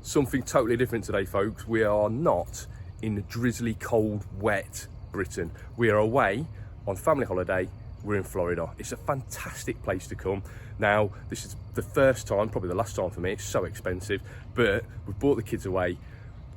Something totally different today, folks. We are not in the drizzly, cold, wet Britain. We are away on family holiday. We're in Florida. It's a fantastic place to come. Now, this is the first time, probably the last time for me. It's so expensive, but we've brought the kids away.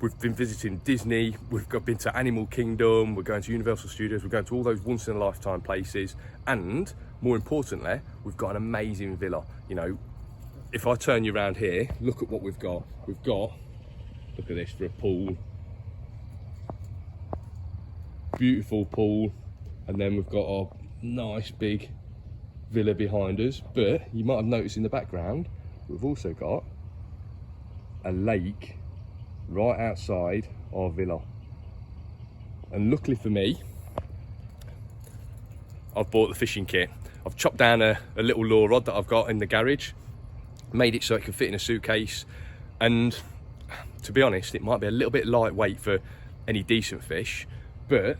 We've been visiting Disney, been to Animal Kingdom, we're going to Universal Studios, we're going to all those once in a lifetime places, and more importantly, we've got an amazing villa. You know, if I turn you around here, look at what we've got. Look at this for a pool. Beautiful pool, and then we've got our nice big villa behind us, but you might have noticed in the background, we've also got a lake right outside our villa. And luckily for me, I've bought the fishing kit. I've chopped down a little lure rod that I've got in the garage, made it so it can fit in a suitcase, and to be honest, it might be a little bit lightweight for any decent fish, but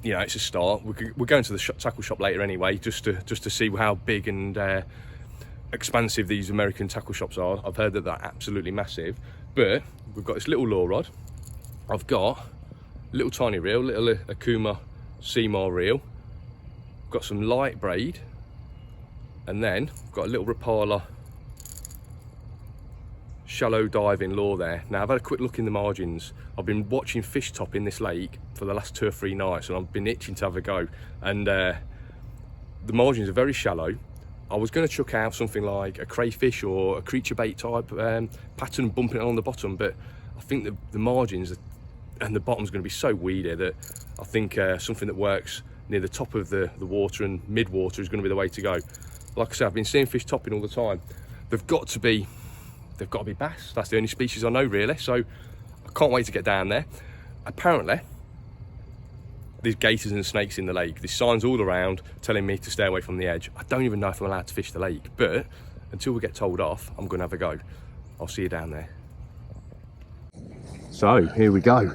you know, it's a start. We're going to the tackle shop later anyway, just to see how big and expansive these American tackle shops are. I've heard that they're absolutely massive. But we've got this little lure rod. I've got a little tiny reel, little Akuma Seymour reel. Got some light braid, and then I've got a little Rapala shallow diving lure there. Now I've had a quick look in the margins. I've been watching fish top in this lake for the last 2 or 3 nights, and I've been itching to have a go. And the margins are very shallow. I was going to chuck out something like a crayfish or a creature bait type pattern, bumping it on the bottom, but I think the margins and the bottom's going to be so weedy that I think something that works near the top of the water and mid water is going to be the way to go. Like I said, I've been seeing fish topping all the time. They've got to be bass. That's the only species I know really, so I can't wait to get down there. Apparently there's gators and snakes in the lake. There's signs all around telling me to stay away from the edge. I don't even know if I'm allowed to fish the lake, but until we get told off, I'm going to have a go. I'll see you down there. So here we go.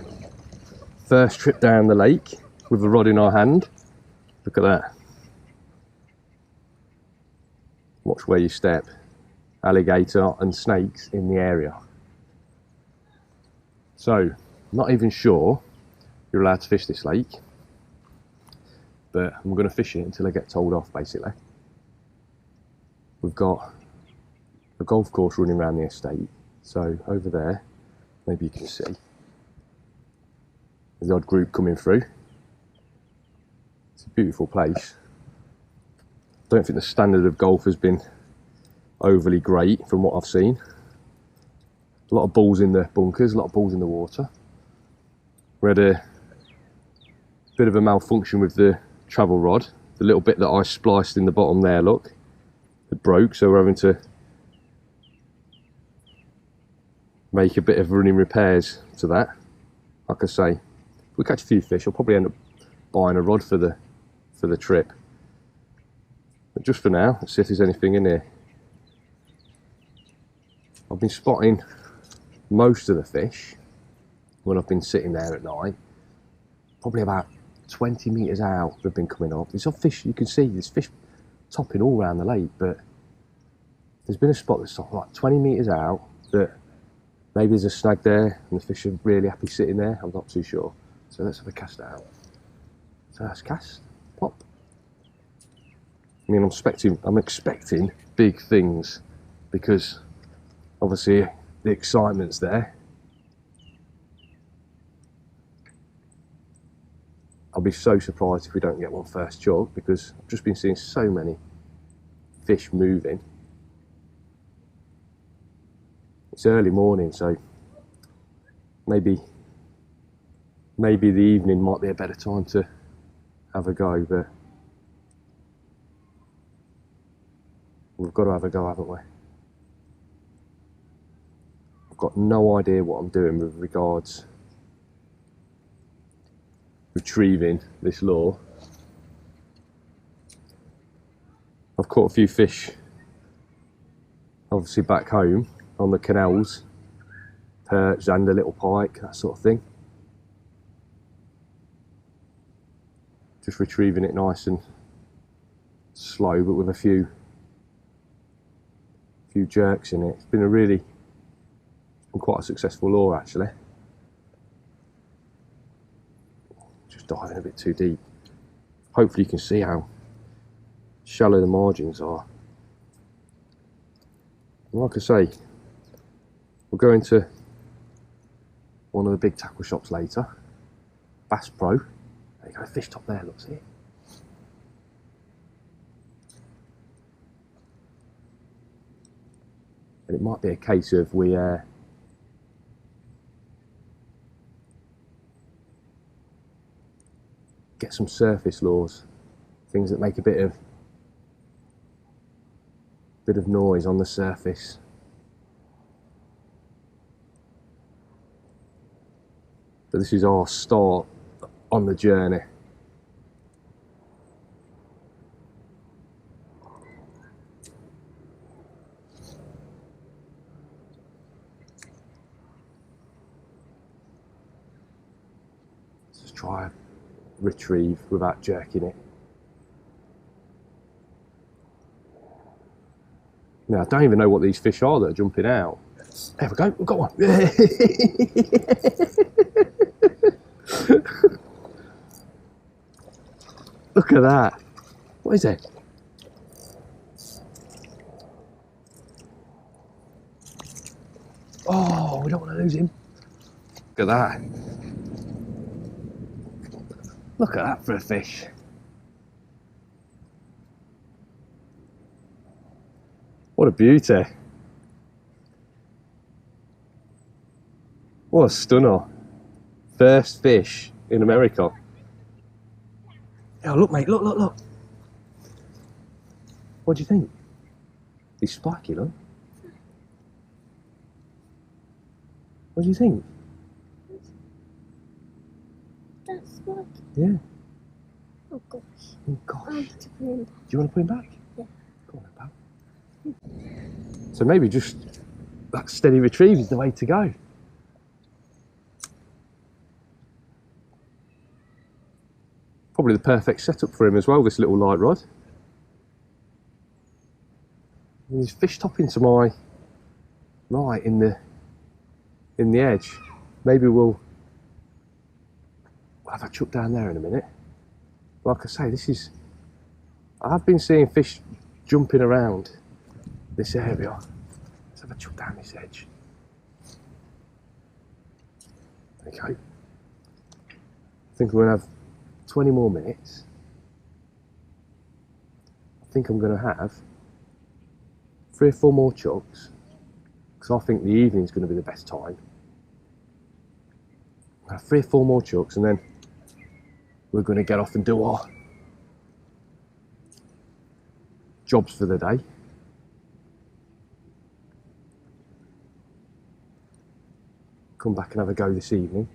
First trip down the lake with a rod in our hand. Look at that. Watch where you step. Alligator and snakes in the area. So, not even sure you're allowed to fish this lake, but I'm going to fish it until I get told off, basically. We've got a golf course running around the estate, so over there, maybe you can see, there's the odd group coming through. It's a beautiful place. Don't think the standard of golf has been overly great from what I've seen. A lot of balls in the bunkers, a lot of balls in the water. We had a bit of a malfunction with the travel rod. The little bit that I spliced in the bottom there, look, it broke, so we're having to make a bit of running repairs to that. Like I say, if we catch a few fish, I'll probably end up buying a rod for the trip. But just for now, let's see if there's anything in here. I've been spotting most of the fish when I've been sitting there at night. Probably about 20 metres out they've been coming up. There's some fish, you can see there's fish topping all around the lake, but there's been a spot that's like 20 metres out that maybe there's a snag there and the fish are really happy sitting there. I'm not too sure. So let's have a cast out. First cast, pop. I mean, I'm expecting big things because obviously the excitement's there. I'll be so surprised if we don't get one first chug, because I've just been seeing so many fish moving. It's early morning, so maybe the evening might be a better time to have a go, but we've got to have a go, haven't we? I've got no idea what I'm doing with regards retrieving this lure. I've caught a few fish obviously back home on the canals, perch, zander, little pike, that sort of thing. Just retrieving it nice and slow, but with a few jerks in it. It's been quite a successful lure actually. Just diving a bit too deep. Hopefully you can see how shallow the margins are. And like I say, we'll go into one of the big tackle shops later. Bass Pro. There you go, fish top there, look, see it? And it might be a case of we get some surface lures, things that make a bit of noise on the surface. But this is our start on the journey. Let's try and retrieve without jerking it. Now, I don't even know what these fish are that are jumping out. There we go, we've got one. Look at that. What is it? Oh, we don't want to lose him. Look at that. Look at that for a fish. What a beauty. What a stunner. First fish in America. Oh, look, mate, look, look, look. What do you think? He's spiky, look. What do you think? That's spiky. Yeah. Oh gosh. Oh gosh. I have to put him back. Do you want to put him back? Yeah. Go on, pal. So maybe just that steady retrieve is the way to go. Probably the perfect setup for him as well, this little light rod. And he's fish topping to my right in the edge. Maybe we'll have a chuck down there in a minute. Like I say, I have been seeing fish jumping around this area. Let's have a chuck down this edge. There we go. I think we're going to have 20 more minutes. I think I'm going to have 3 or 4 more chucks, because I think the evening's going to be the best time. I'll have 3 or 4 more chucks and then we're going to get off and do our jobs for the day. Come back and have a go this evening.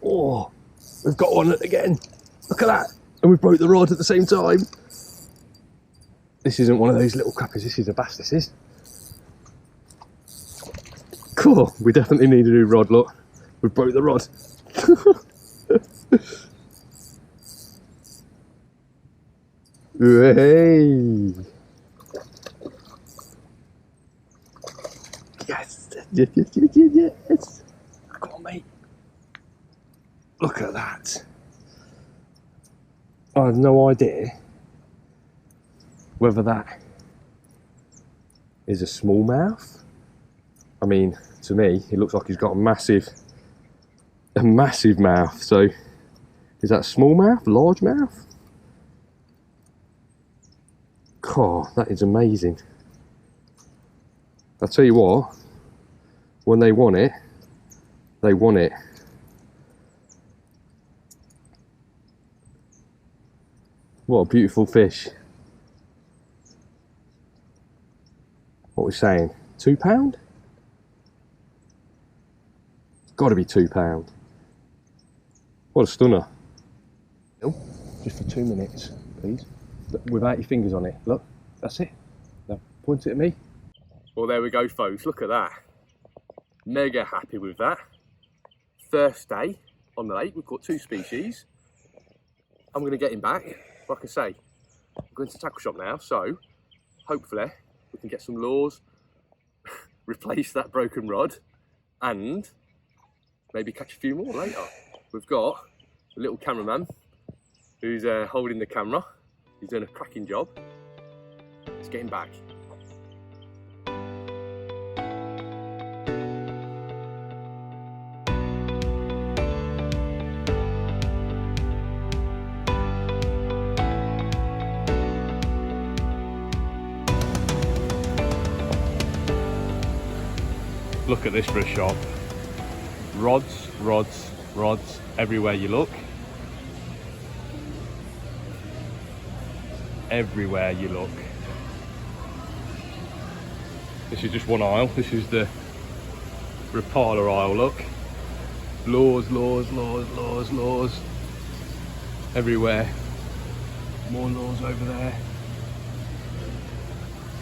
Oh, we've got one again. Look at that. And we broke the rod at the same time. This isn't one of those little crappers. This is a bass, this is. Cool. We definitely need a new rod, look. We broke the rod. Hey. Yes. Yes, yes, yes, yes, yes. Come on, mate. Look at that. I have no idea whether that is a smallmouth. I mean, to me, it looks like he's got a massive mouth. So, is that smallmouth, largemouth? God, that is amazing. I'll tell you what, when they want it, they want it. What a beautiful fish. What are we saying? £2? It's got to be £2. What a stunner. Just for 2 minutes, please. Look, without your fingers on it. Look, that's it. Point it at me. Well, there we go, folks. Look at that. Mega happy with that. First day on the lake. We've caught 2 species. I'm going to get him back. Like I say, I'm going to tackle shop now, so hopefully we can get some lures, replace that broken rod, and maybe catch a few more later. We've got a little cameraman who's holding the camera. He's doing a cracking job. Let's get him back. Look at this for a shot. Rods, rods, rods everywhere you look. Everywhere you look. This is just one aisle. This is the Rapala aisle, look. Lures, lures, lures, lures, lures. Everywhere. More lures over there.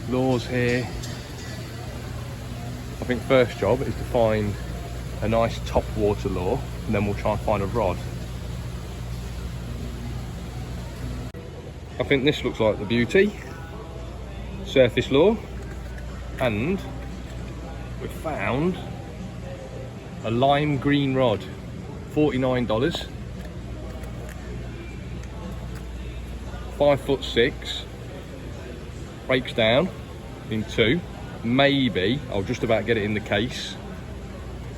Lures here. I think first job is to find a nice top water lure, and then we'll try and find a rod. I think this looks like the beauty. Surface lure, and we've found a lime green rod, $49, 5'6", breaks down in 2. Maybe I'll just about get it in the case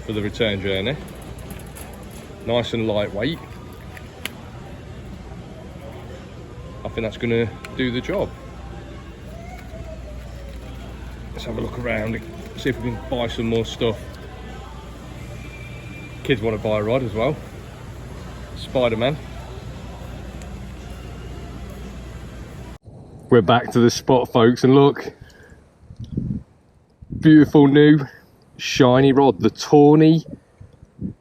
for the return journey. Nice and lightweight. I think that's going to do the job. Let's have a look around and see if we can buy some more stuff. Kids want to buy a rod as well. Spider-Man. We're back to the spot, folks, and look. Beautiful new shiny rod, the Tawny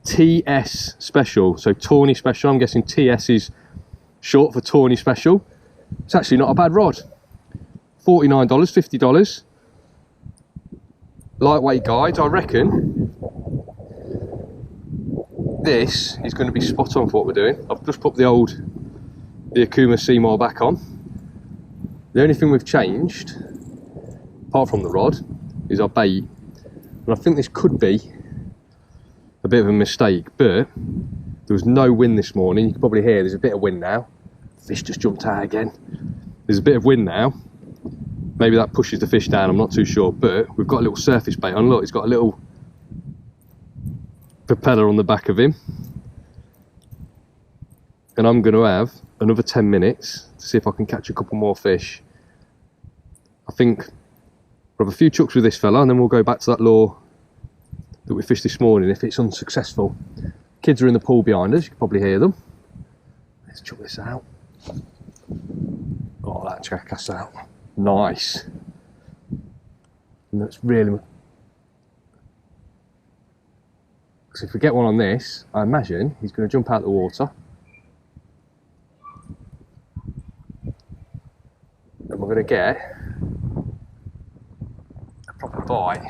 TS Special. So Tawny Special, I'm guessing TS is short for Tawny Special. It's actually not a bad rod. $49, $50. Lightweight guide, I reckon. This is going to be spot on for what we're doing. I've just put the Akuma Seymour back on. The only thing we've changed, apart from the rod, is our bait. And I think this could be a bit of a mistake, but there was no wind this morning. You can probably hear there's a bit of wind now. Fish just jumped out again. There's a bit of wind now. Maybe that pushes the fish down, I'm not too sure, but we've got a little surface bait on. Look, it's got a little propeller on the back of him. And I'm going to have another 10 minutes to see if I can catch a couple more fish. I think we'll have a few chucks with this fella, and then we'll go back to that lure that we fished this morning if it's unsuccessful. Kids are in the pool behind us, you can probably hear them. Let's chuck this out. Oh, that jackass out. Nice. And that's really... Because if we get one on this, I imagine he's going to jump out the water. And we're going to get a proper bite.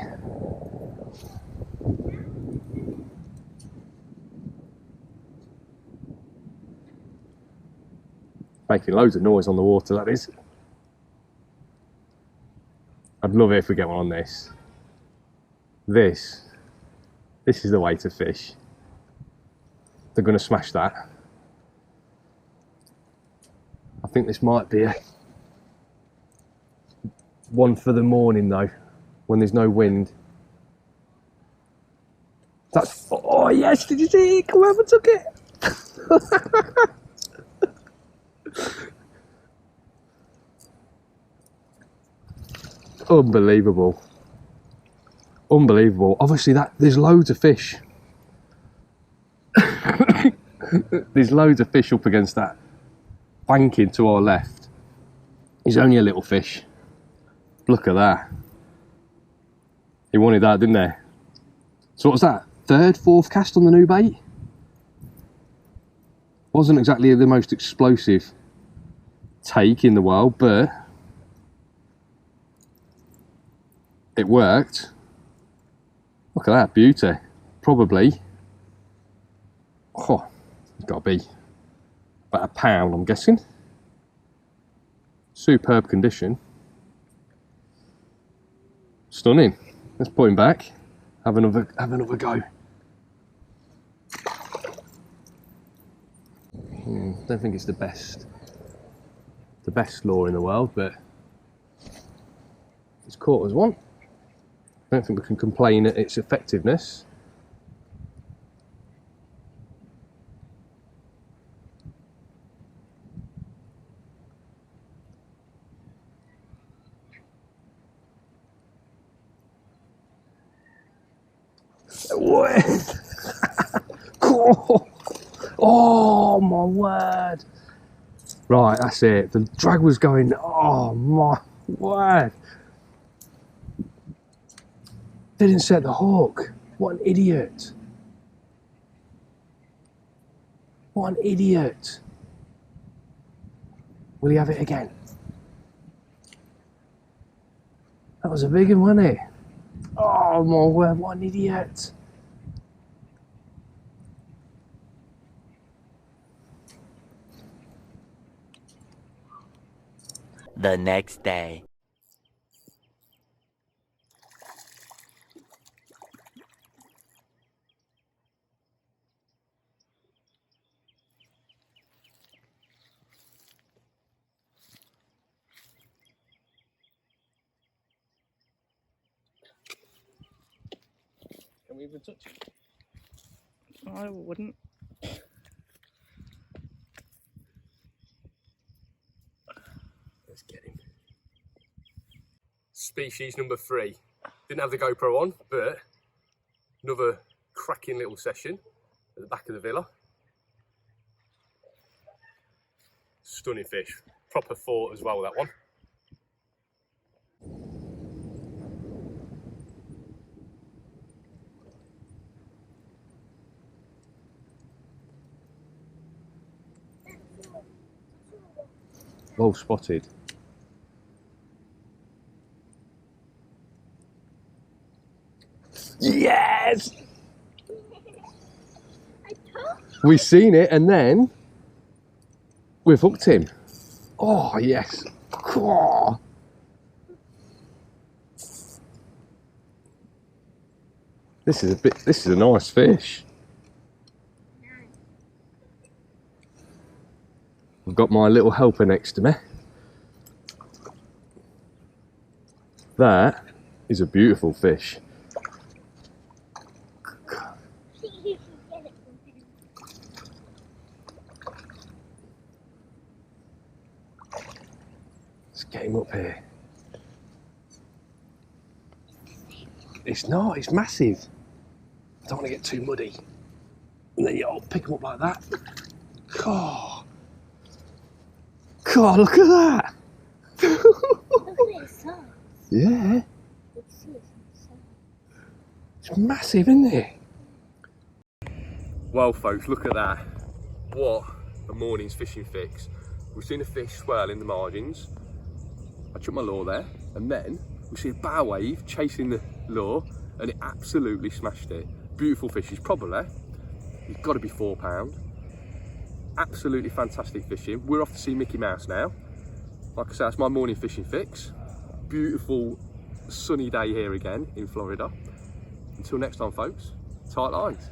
Making loads of noise on the water, that is. I'd love it if we get one on this. This is the way to fish. They're going to smash that. I think this might be a one for the morning though, when there's no wind. That's, oh yes, did you see it? Whoever took it. Unbelievable. Unbelievable. Obviously there's loads of fish. There's loads of fish up against that banking to our left. He's only a little fish. Look at that. He wanted that, didn't he? So what was that? Third, fourth cast on the new bait? Wasn't exactly the most explosive take in the world, but it worked. Look at that beauty. Probably, oh, it's got to be about a pound, I'm guessing. Superb condition. Stunning. Let's put him back. Have another go. Don't think it's the best lure in the world, but it's caught as one. I don't think we can complain at its effectiveness. Oh my word! Right, that's it. The drag was going. Oh my word! Didn't set the hook. What an idiot! What an idiot! Will he have it again? That was a big one, wasn't it? Oh my word! What an idiot! The next day. Can we even touch it? I wouldn't. Let's get him. Species number 3. Didn't have the GoPro on, but another cracking little session at the back of the villa. Stunning fish. Proper fort as well, that one. Well spotted. Yes! We've seen it and then we've hooked him. Oh yes. Oh. This is a nice fish. I've got my little helper next to me. That is a beautiful fish. Let's get him up here. It's not, it's massive. I don't want to get too muddy. And then I'll pick him up like that. God. God, look at that! Look at its size. Yeah. It's massive, isn't it? Well, folks, look at that. What a morning's fishing fix. We've seen a fish swirl in the margins. I chucked my lure there, and then we see a bow wave chasing the lure, and it absolutely smashed it. Beautiful fish. He's got to be £4. Absolutely fantastic fishing. We're off to see Mickey Mouse now. Like I said, that's my morning fishing fix. Beautiful sunny day here again in Florida. Until next time, folks, tight lines.